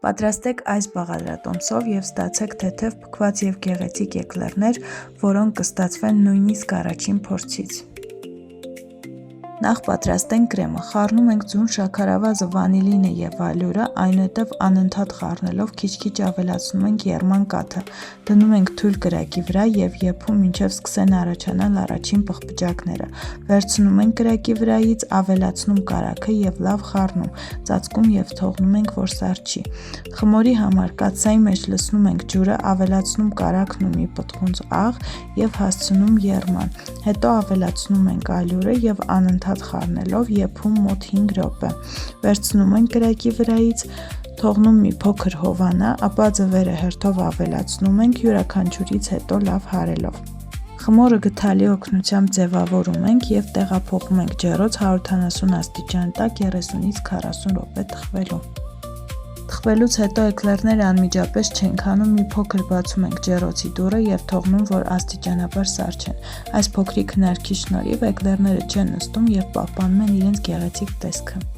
Պատրաստեք այս բաղադրատոմսով և ստացեք թեթև փքված և գեղեցիկ էկլերներ, որոնք կստացվեն նույնիսկ առաջին փորձից։ Նախ պատրաստենք կրեմը։ Խառնում ենք ձուն շաքարավազը, վանիլինը և ալյուրը, այնուհետև անընդհատ խառնելով քիչ-քիչ ավելացնում ենք եռման կաթը, դնում ենք թույլ կրակի վրա և եփում մինչև սկսեն առաջանալ առաջին պղպջակները, վերցնում ենք կրակի վրայից, ավելացնում կարագը և լավ խառնում, ծածկում և թողնում ենք, որ սառչի։ Խմորի համար կաթսայի մեջ լցնում ենք ջուրը, ավելացնում կարագն ու մի պտղունց աղ և հասցնում եռման, հետո ավելացնում ենք ալյուրը և անընդհատ խառնելով եփում մոտ 5 րոպե, վերցնում ենք կրակի վրայից, թողնում մի փոքր հովանա, ապա ձվերը հերթով ավելացնում ենք, յուրաքանչյուրից հետո լավ հարելով։ Խմորը գդալի օգնությամբ ձևավորում ենք և տեղափոխում ենք ջեռոց 170 աստիճանի տակ 30-ից 40 րոպե թխվելու։ Թխվելուց հետո էկլերները անմիջապես չենք հանում, մի փոքր բացում ենք ջեռոցի դուռը և թողնում, որ աստիճանաբար սառչեն։ Այս փոքրիկ հնարքի շնորհիվ էկլերները չեն նստում և պահպանում են իրենց գեղեցիկ տեսքը։